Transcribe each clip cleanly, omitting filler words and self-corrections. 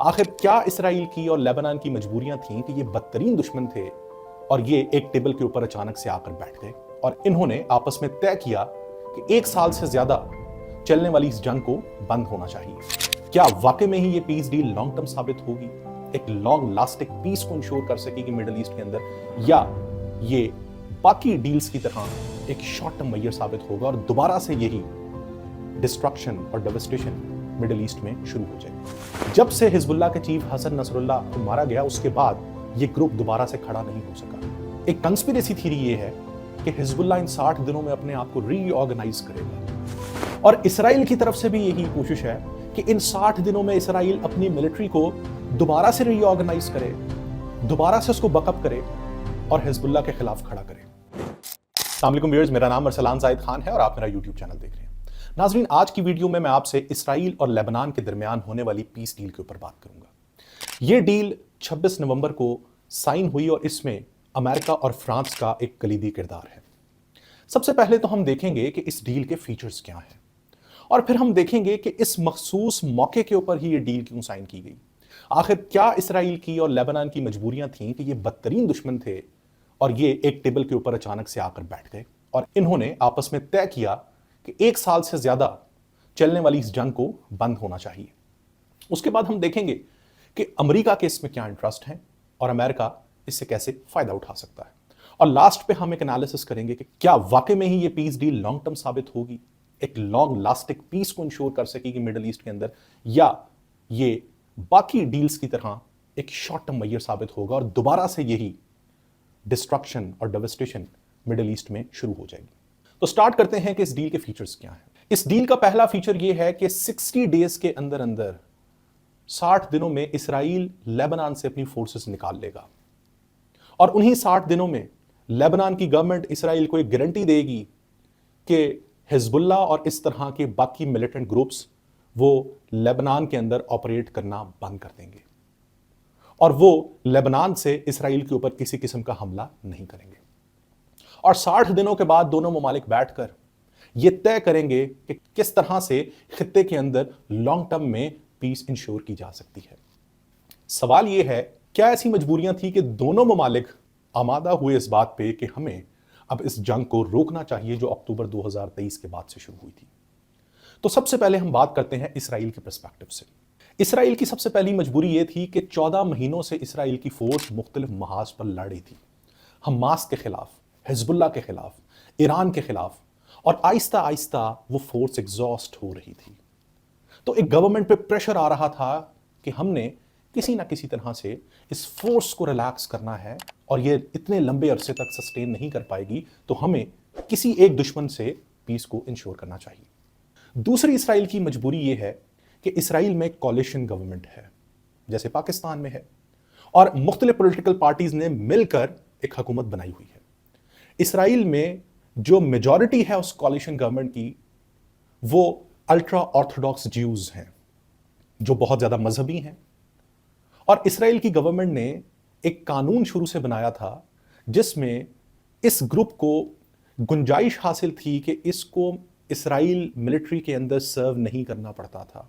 आखिर क्या इसराइल की और लेबनान की मजबूरियां थीं कि ये बदतरीन दुश्मन थे और ये एक टेबल के ऊपर अचानक से आकर बैठ गए और इन्होंने आपस में तय किया कि 1 साल से ज्यादा चलने वाली इस जंग को बंद होना चाहिए। क्या वाकई में ही ये पीस डील लॉन्ग टर्म साबित होगी, एक लॉन्ग लास्टिंग पीस को इंश्योर कर सकेगी मिडिल ईस्ट के अंदर, या ये बाकी डील्स की तरह एक शॉर्ट टर्म मैयर साबित होगा और दोबारा से यही डिस्ट्रक्शन और डेवस्टेशन मिडिल ईस्ट में शुरू हो जाएगी। जब से हिजबुल्लाह के चीफ हसन नसरुल्लाह को मारा गया उसके बाद ये ग्रुप दोबारा से खड़ा नहीं हो सका। एक कंस्पिरेसी थ्योरी ये है कि हिजबुल्लाह इन 60 दिनों में अपने आप को रीऑर्गेनाइज करेगा और इसराइल की तरफ से भी यही कोशिश है कि इन 60 दिनों में इसराइल अपनी मिलिट्री को दोबारा से रीऑर्गेनाइज करे, दोबारा से उसको बकअप करे और हिजबुल्लाह के खिलाफ खड़ा करे। अस्सलाम वालेकुम व्यूअर्स, मेरा नाम अरसलान जाहिद खान है और आप मेरा यूट्यूब चैनल देख रहे हैं। नाजरीन, आज की वीडियो में मैं आपसे इसराइल और लेबनान के दरमियान होने वाली पीस डील के ऊपर बात करूंगा। यह डील 26 नवंबर को साइन हुई और इसमें अमेरिका और फ्रांस का एक कलीदी किरदार है। सबसे पहले तो हम देखेंगे कि इस डील के फीचर्स क्या हैं और फिर हम देखेंगे कि इस मखसूस मौके के ऊपर ही ये डील क्यों साइन की गई। आखिर क्या इसराइल की और लेबनान की मजबूरियां थीं कि ये बदतरीन दुश्मन थे और ये एक टेबल के ऊपर अचानक से आकर बैठ गए और इन्होंने आपस में तय किया कि 1 साल से ज्यादा चलने वाली इस जंग को बंद होना चाहिए। उसके बाद हम देखेंगे कि अमेरिका के इसमें क्या इंटरेस्ट है और अमेरिका इससे कैसे फायदा उठा सकता है। और लास्ट पे हम एक एनालिसिस करेंगे कि क्या वाकई में ही ये पीस डील लॉन्ग टर्म साबित होगी, एक लॉन्ग लास्टिंग पीस को इंश्योर कर सकेगी मिडिल ईस्ट के अंदर, या ये बाकी डील्स की तरह एक शॉर्ट टर्म मैयर साबित होगा और दोबारा से यही डिस्ट्रक्शन और डेवस्टेशन मिडिल ईस्ट में शुरू हो जाएगी। तो स्टार्ट करते हैं कि इस डील के फीचर्स क्या हैं। इस डील का पहला फीचर यह है कि 60 डेज के अंदर अंदर 60 दिनों में इसराइल लेबनान से अपनी फोर्सेस निकाल लेगा और उन्हीं 60 दिनों में लेबनान की गवर्नमेंट इसराइल को एक गारंटी देगी कि हिजबुल्लाह और इस तरह के बाकी मिलिटेंट ग्रुप्स वो लेबनान के अंदर ऑपरेट करना बंद कर देंगे और वो लेबनान से इसराइल के ऊपर किसी किस्म का हमला नहीं करेंगे। और 60 दिनों के बाद दोनों ममालिक बैठकर ये तय करेंगे कि किस तरह से खित्ते के अंदर लॉन्ग टर्म में पीस इंश्योर की जा सकती है। सवाल ये है, क्या ऐसी मजबूरियां थी कि दोनों ममालिक आमादा हुए इस बात पे कि हमें अब इस जंग को रोकना चाहिए जो अक्टूबर 2023 के बाद से शुरू हुई थी। तो सबसे पहले हम बात करते हैं इसराइल के पर्सपेक्टिव से। इसराइल की सबसे पहली मजबूरी यह थी कि 14 महीनों से इसराइल की फोर्स मुख्तलिफ महाज पर लड़ रही थी, हमास के खिलाफ, हिजबुल्लाह के खिलाफ, ईरान के खिलाफ, और आहिस्ता आहिस्ता वो फोर्स एग्जॉस्ट हो रही थी। तो एक गवर्नमेंट पे प्रेशर आ रहा था कि हमने किसी ना किसी तरह से इस फोर्स को रिलैक्स करना है और ये इतने लंबे अरसे तक सस्टेन नहीं कर पाएगी, तो हमें किसी एक दुश्मन से पीस को इंश्योर करना चाहिए। दूसरी इसराइल की मजबूरी ये है कि इसराइल में कॉलिशन गवर्नमेंट है जैसे पाकिस्तान में है और मुख्तलिफ पॉलिटिकल पार्टीज ने मिलकर एक हुकूमत बनाई हुई है। इसराइल में जो मेजॉरिटी है उस कॉलिशन गवर्नमेंट की वो अल्ट्रा ऑर्थोडॉक्स ज्यूज हैं जो बहुत ज्यादा मजहबी हैं और इसराइल की गवर्नमेंट ने एक कानून शुरू से बनाया था जिसमें इस ग्रुप को गुंजाइश हासिल थी कि इसको इसराइल मिलिट्री के अंदर सर्व नहीं करना पड़ता था।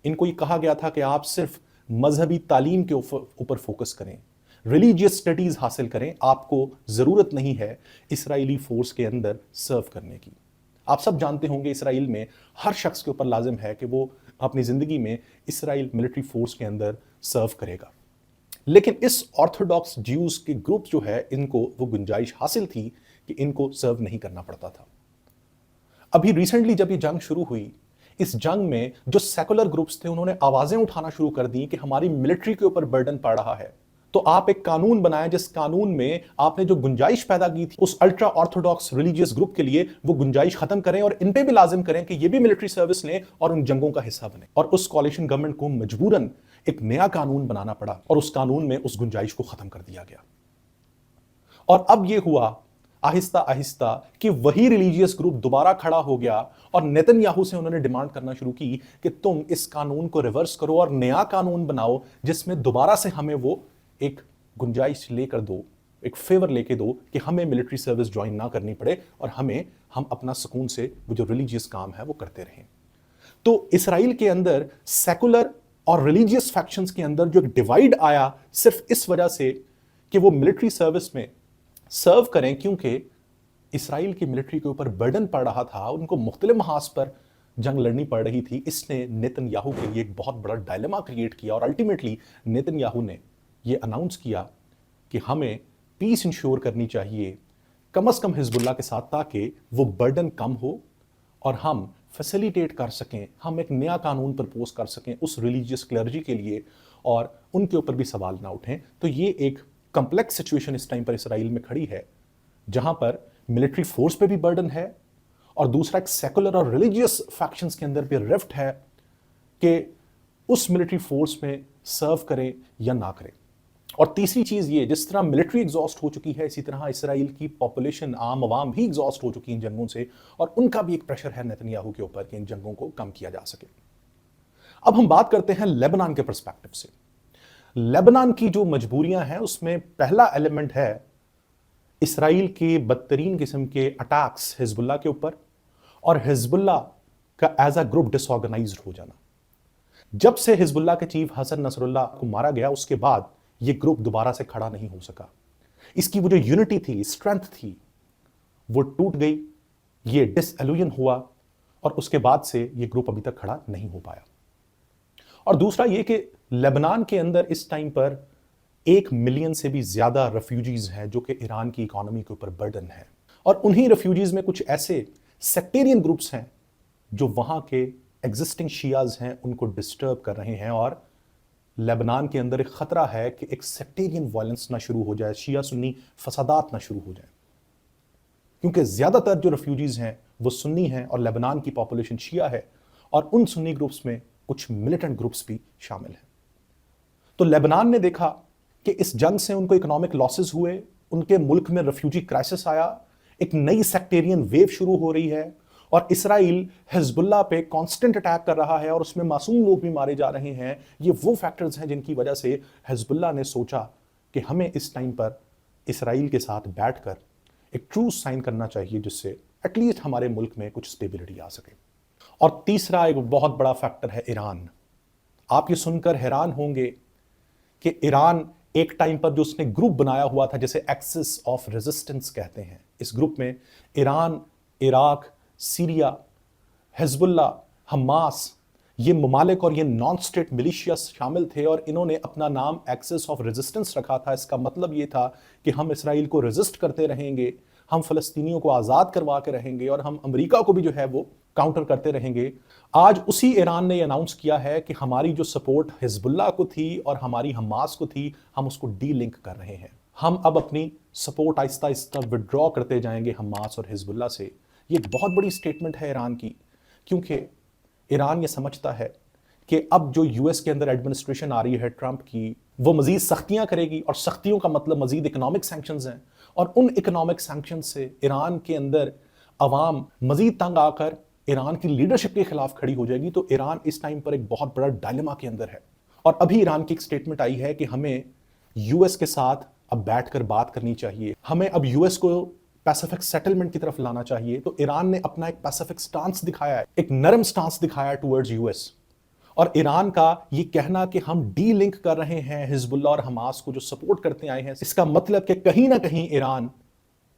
इनको ये कहा गया था कि आप सिर्फ मजहबी तालीम के ऊपर फोकस करें, रिलीजियस स्टडीज हासिल करें, आपको जरूरत नहीं है इसराइली फोर्स के अंदर सर्व करने की। आप सब जानते होंगे इसराइल में हर शख्स के ऊपर लाजिम है कि वो अपनी जिंदगी में इसराइल मिलिट्री फोर्स के अंदर सर्व करेगा, लेकिन इस ऑर्थोडॉक्स ज्यूज के ग्रुप जो है इनको वो गुंजाइश हासिल थी कि इनको सर्व नहीं करना पड़ता था। अभी रिसेंटली जब ये जंग शुरू हुई, इस जंग में जो सेकुलर ग्रुप्स थे उन्होंने आवाजें उठाना शुरू कर दी कि हमारी मिलिट्री के ऊपर बर्डन पड़ रहा है, तो आप एक कानून बनाएं जिस कानून में आपने जो गुंजाइश पैदा की थी उस अल्ट्रा ऑर्थोडॉक्स रिलीजियस ग्रुप के लिए वो गुंजाइश खत्म करें और इन पे भी लाजिम करें कि ये भी मिलिट्री सर्विस लें और उन जंगों का हिस्सा बने। और उस कॉलिशन गवर्नमेंट को मजबूरन एक नया कानून बनाना पड़ा और उस कानून में उस गुंजाइश को खत्म कर दिया गया। और अब ये हुआ आहिस्ता आहिस्ता कि वही रिलीजियस ग्रुप दोबारा खड़ा हो गया और नेतन्याहू से उन्होंने डिमांड करना शुरू की कि तुम इस कानून को रिवर्स करो और नया कानून बनाओ जिसमें दोबारा से हमें वो एक गुंजाइश लेकर दो, एक फेवर लेके दो कि हमें मिलिट्री सर्विस ज्वाइन ना करनी पड़े और हम अपना सुकून से वो जो रिलीजियस काम है वो करते रहें। तो इसराइल के अंदर सेकुलर और रिलीजियस फैक्शंस के अंदर जो एक डिवाइड आया सिर्फ इस वजह से कि वो मिलिट्री सर्विस में सर्व करें, क्योंकि इसराइल की मिलिट्री के ऊपर बर्डन पड़ रहा था, उनको मुख्तलिफ महाज पर जंग लड़नी पड़ रही थी। इसने नेतन्याहू के लिए एक बहुत बड़ा डायलेमा क्रिएट किया और अल्टीमेटली नेतन्याहू ने ये अनाउंस किया कि हमें पीस इंश्योर करनी चाहिए कम से कम हिजबुल्लाह के साथ, ताकि वो बर्डन कम हो और हम फैसिलिटेट कर सकें, हम एक नया कानून प्रपोज कर सकें उस रिलीजियस क्लर्जी के लिए और उनके ऊपर भी सवाल ना उठें। तो ये एक कॉम्प्लेक्स सिचुएशन इस टाइम पर इसराइल में खड़ी है, जहां पर मिलिट्री फोर्स पे भी बर्डन है और दूसरा एक सेकुलर और रिलीजियस फैक्शंस के अंदर भी रिफ्ट है कि उस मिलिट्री फोर्स में सर्व करें या ना करें। और तीसरी चीज ये, जिस तरह मिलिट्री एग्जॉस्ट हो चुकी है, इसी तरह इसराइल की पॉपुलेशन, आम आवाम भी एग्जॉस्ट हो चुकी है इन जंगों से, और उनका भी एक प्रेशर है नेतन्याहू के ऊपर कि इन जंगों को कम किया जा सके। अब हम बात करते हैं लेबनान के पर्सपेक्टिव से। लेबनान की जो मजबूरियां हैं उसमें पहला एलिमेंट है इसराइल के बदतरीन किस्म के अटैक्स हिजबुल्लाह के ऊपर और हिजबुल्लाह का एज अ ग्रुप डिसऑर्गेनाइज्ड हो जाना। जब से हिजबुल्लाह के चीफ हसन नसरुल्लाह को मारा गया, उसके बाद ये ग्रुप दोबारा से खड़ा नहीं हो सका। इसकी वो जो यूनिटी थी, स्ट्रेंथ थी, वो टूट गई, ये डिसएल्यूजन हुआ और उसके बाद से ये ग्रुप अभी तक खड़ा नहीं हो पाया। और दूसरा ये कि लेबनान के अंदर इस टाइम पर 1 मिलियन से भी ज्यादा रेफ्यूजीज हैं जो कि ईरान की इकोनॉमी के ऊपर बर्डन है, और उन्हीं रेफ्यूजीज में कुछ ऐसे सेक्टेरियन ग्रुप्स हैं जो वहां के एग्जिस्टिंग शियाज हैं उनको डिस्टर्ब कर रहे हैं। और लेबनान के अंदर एक खतरा है कि एक सेक्टेरियन वायलेंस ना शुरू हो जाए, शिया सुन्नी फसादात ना शुरू हो जाए, क्योंकि ज्यादातर जो रेफ्यूजीज हैं वो सुन्नी हैं और लेबनान की पॉपुलेशन शिया है, और उन सुन्नी ग्रुप्स में कुछ मिलिटेंट ग्रुप्स भी शामिल हैं। तो लेबनान ने देखा कि इस जंग से उनको इकोनॉमिक लॉसेस हुए, उनके मुल्क में रेफ्यूजी क्राइसिस आया, एक नई सेक्टेरियन वेव शुरू हो रही है, और इसराइल हिजबुल्लाह पे कांस्टेंट अटैक कर रहा है और उसमें मासूम लोग भी मारे जा रहे हैं। ये वो फैक्टर्स हैं जिनकी वजह से हिजबुल्लाह ने सोचा कि हमें इस टाइम पर इसराइल के साथ बैठकर एक ट्रूस साइन करना चाहिए, जिससे एटलीस्ट हमारे मुल्क में कुछ स्टेबिलिटी आ सके। और तीसरा एक बहुत बड़ा फैक्टर है ईरान। आप ये सुनकर हैरान होंगे कि ईरान एक टाइम पर जो उसने ग्रुप बनाया हुआ था, जैसे एक्सिस ऑफ रेजिस्टेंस कहते हैं, इस ग्रुप में Iran, Iraq, Syria, Hezbollah, Hamas, ये ममालिक और ये नॉन स्टेट मिलिशिया शामिल थे, और इन्होंने अपना नाम एक्सिस ऑफ रेजिस्टेंस रखा था। इसका मतलब ये था कि हम इसराइल को रेजिस्ट करते रहेंगे, हम फ़लस्तीनियों को आज़ाद करवा के रहेंगे, और हम अमेरिका को भी जो है वो काउंटर करते रहेंगे। आज उसी ईरान ने अनाउंस किया है कि हमारी जो सपोर्ट हिजबुल्लाह को थी और हमारी हमास को थी, हम उसको डी लिंक कर रहे हैं। हम अब अपनी सपोर्ट आहिस्ता आहिस्ता विड्रॉ करते जाएंगे हमास और हिजबुल्लाह से। ये एक बहुत बड़ी स्टेटमेंट है ईरान की, क्योंकि ईरान ये समझता है कि अब जो यूएस के अंदर एडमिनिस्ट्रेशन आ रही है ट्रंप की, वो मजीद सख्तियां करेगी, और सख्तियों का मतलब मजीद इकोनॉमिक सैंक्शंस हैं, और उन इकोनॉमिक सैंक्शन से ईरान के अंदर अवाम मजीद तंग आकर ईरान की लीडरशिप के खिलाफ खड़ी हो जाएगी। तो ईरान इस टाइम पर एक बहुत बड़ा डायलेमा के अंदर है। और अभी ईरान की एक स्टेटमेंट आई है कि हमें यूएस के साथ अब बैठकर बात करनी चाहिए, हमें अब यूएस को पैसिफिक सेटलमेंट की तरफ लाना चाहिए। तो ईरान ने अपना एक पैसिफिक स्टांस दिखाया है, एक नरम स्टांस दिखाया है टुवर्ड्स यूएस। और ईरान का ये कहना कि हम डी लिंक कर रहे हैं हिजबुल्लाह और हमास को जो सपोर्ट करते आए हैं, इसका मतलब कि कहीं ना कहीं ईरान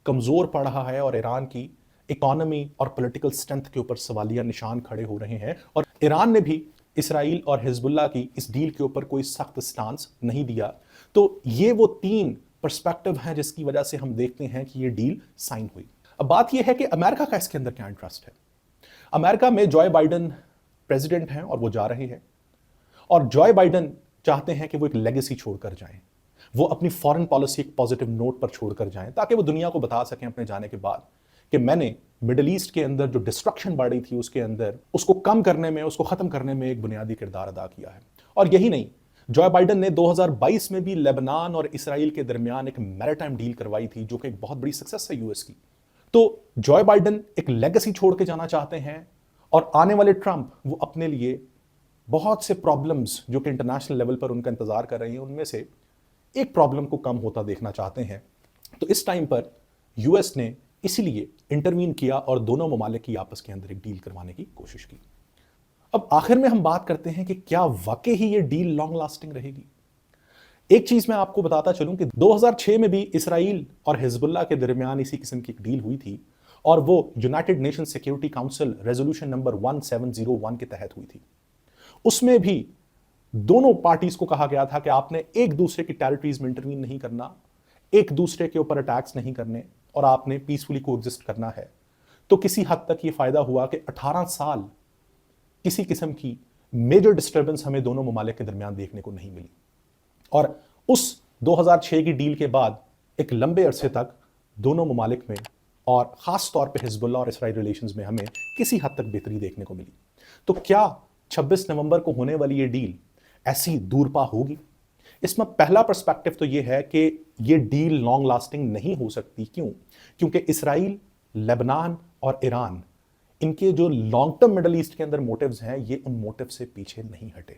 कमजोर पड़ रहा है और ईरान की इकोनॉमी और पॉलिटिकल स्ट्रेंथ के ऊपर सवालिया निशान खड़े हो रहे हैं। और ईरान ने भी इसराइल और हिजबुल्लाह की इस डील के ऊपर कोई सख्त स्टांस नहीं दिया। तो ये वो 3 पर्सपेक्टिव हैं जिसकी वजह से हम देखते हैं कि ये डील साइन हुई। अब बात ये है कि अमेरिका का इसके अंदर क्या इंटरेस्ट है। अमेरिका में जॉय बाइडन प्रेसिडेंट हैं और वो जा रहे हैं, और जॉय बाइडन चाहते हैं कि वो एक लेगेसी छोड़कर जाएं, वो अपनी फॉरेन पॉलिसी एक पॉजिटिव नोट पर छोड़कर जाएं, ताकि वो दुनिया को बता सकें अपने जाने के बाद कि मैंने मिडिल ईस्ट के अंदर जो डिस्ट्रक्शन बढ़ रही थी उसके अंदर उसको कम करने में, उसको खत्म करने में एक बुनियादी किरदार अदा किया है। और यही नहीं, जॉय बाइडन ने 2022 में भी लेबनान और इसराइल के दरमियान एक मैरिटाइम डील करवाई थी, जो कि एक बहुत बड़ी सक्सेस है यूएस की। तो जॉय बाइडन एक लेगेसी छोड़ के जाना चाहते हैं, और आने वाले ट्रंप वो अपने लिए बहुत से प्रॉब्लम्स जो कि इंटरनेशनल लेवल पर उनका इंतजार कर रही हैं, उनमें से एक प्रॉब्लम को कम होता देखना चाहते हैं। तो इस टाइम पर यूएस ने इसीलिए इंटरवीन किया और दोनों ममालिक की आपस के अंदर एक डील करवाने की कोशिश की। अब आखिर में हम बात करते हैं कि क्या वाकई ही ये डील लॉन्ग लास्टिंग रहेगी। एक चीज मैं आपको बताता चलूं कि 2006 में भी इसराइल और हिजबुल्लाह के दरमियान इसी किस्म की एक डील हुई थी, और वो United nation security council resolution number 1701 के तहत हुई थी। उसमें भी दोनों पार्टीज को कहा गया था कि आपने एक दूसरे की टेरिटरीज में इंटरवीन नहीं करना, एक दूसरे के ऊपर अटैक्स नहीं करने, और आपने पीसफुली कोएग्जिस्ट करना है। तो किसी हद तक ये फायदा हुआ कि 18 साल किसी किस्म की मेजर डिस्टर्बेंस हमें दोनों ममालिक के दरमियान देखने को नहीं मिली, और उस 2006 की डील के बाद एक लंबे अरसे तक दोनों ममालिक में और ख़ास तौर पे हिजबुल्लाह और इसराइल रिलेशंस में हमें किसी हद तक बेहतरी देखने को मिली। तो क्या 26 नवंबर को होने वाली ये डील ऐसी दूरपा होगी? इसमें पहला पर्सपेक्टिव तो ये है कि ये डील लॉन्ग लास्टिंग नहीं हो सकती। क्यों? क्योंकि इसराइल, लेबनान और ईरान, इनके जो लॉन्ग टर्म मिडल ईस्ट के अंदर मोटिव्स हैं, ये उन मोटिव से पीछे नहीं हटे।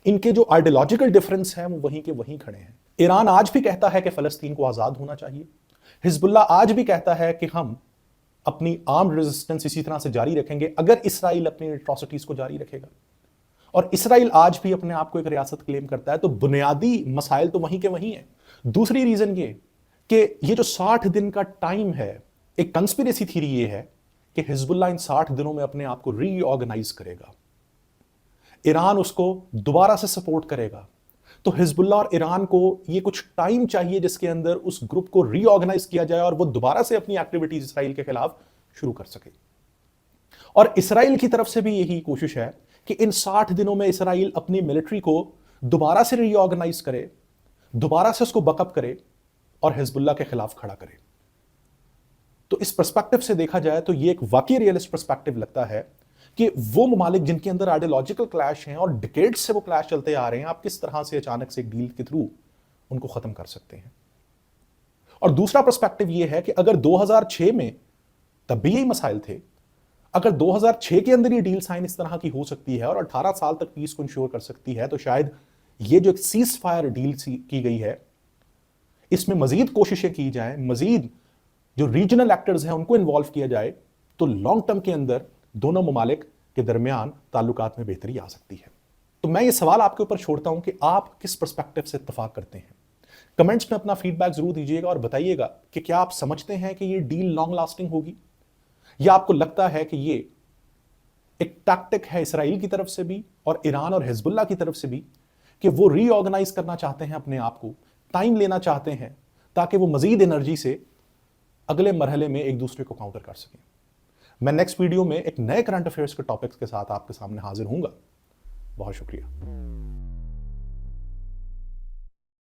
इनके जो आइडियोलॉजिकल डिफरेंस हैं वो वहीं के वहीं खड़े हैं। ईरान आज भी कहता है कि फलस्तीन को आजाद होना चाहिए। हिजबुल्लाह आज भी कहता है कि हम अपनी आर्म्ड रेजिस्टेंस इसी तरह से जारी रखेंगे अगर इसराइल अपनी एट्रोसिटीज को जारी रखेगा। और इसराइल आज भी अपने आप को एक रियासत क्लेम करता है। तो बुनियादी मसाइल तो वहीं के वहीं हैं। दूसरी रीजन ये कि जो 60 दिन का टाइम है, एक कंस्पिरेसी थ्योरी ये है कि हिजबुल्लाह इन 60 दिनों में अपने आप को रीऑर्गेनाइज करेगा, ईरान उसको दोबारा से सपोर्ट करेगा। तो हिजबुल्लाह और ईरान को ये कुछ टाइम चाहिए जिसके अंदर उस ग्रुप को रीऑर्गेनाइज किया जाए और वो दोबारा से अपनी एक्टिविटीज इसराइल के खिलाफ शुरू कर सके। और इसराइल की तरफ से भी यही कोशिश है कि इन 60 दिनों में इसराइल अपनी मिलिट्री को दोबारा से रीऑर्गेनाइज करे, दोबारा से उसको बकअप करे और हिजबुल्लाह के खिलाफ खड़ा करे। तो इस पर्सपेक्टिव से देखा जाए तो ये एक वाकई रियलिस्ट पर्सपेक्टिव लगता है कि वो ममालिक जिनके अंदर आइडियोलॉजिकल क्लैश हैं और डिकेड्स से वो क्लैश चलते आ रहे हैं, आप किस तरह से अचानक से एक डील के थ्रू उनको खत्म कर सकते हैं। और दूसरा पर्सपेक्टिव ये है कि अगर 2006 में तब भी यही मसाइल थे, अगर 2006 के अंदर ये डील साइन इस तरह की हो सकती है और 18 साल तक पीस को इंश्योर कर सकती है, तो शायद ये जो एक सीज फायर डील की गई है, इसमें मजीद कोशिशें की जाए, मजीद जो रीजनल एक्टर्स हैं उनको इन्वॉल्व किया जाए, तो लॉन्ग टर्म के अंदर दोनों ममालिक के दरमियान ताल्लुकात में बेहतरी आ सकती है। तो मैं ये सवाल आपके ऊपर छोड़ता हूं कि आप किस पर्सपेक्टिव से इत्तेफाक करते हैं। कमेंट्स में अपना फीडबैक जरूर दीजिएगा और बताइएगा कि क्या आप समझते हैं कि ये डील लॉन्ग लास्टिंग होगी, या आपको लगता है कि ये एक टैक्टिक है इसराइल की तरफ से भी और ईरान और हिजबुल्लाह की तरफ से भी कि वो रीऑर्गेनाइज करना चाहते हैं अपने आप को, टाइम लेना चाहते हैं ताकि वो मजीद एनर्जी से अगले मरहले में एक दूसरे को काउंटर कर सकें। मैं नेक्स्ट वीडियो में एक नए करंट अफेयर्स के टॉपिक्स के साथ आपके सामने हाजिर हूंगा। बहुत शुक्रिया।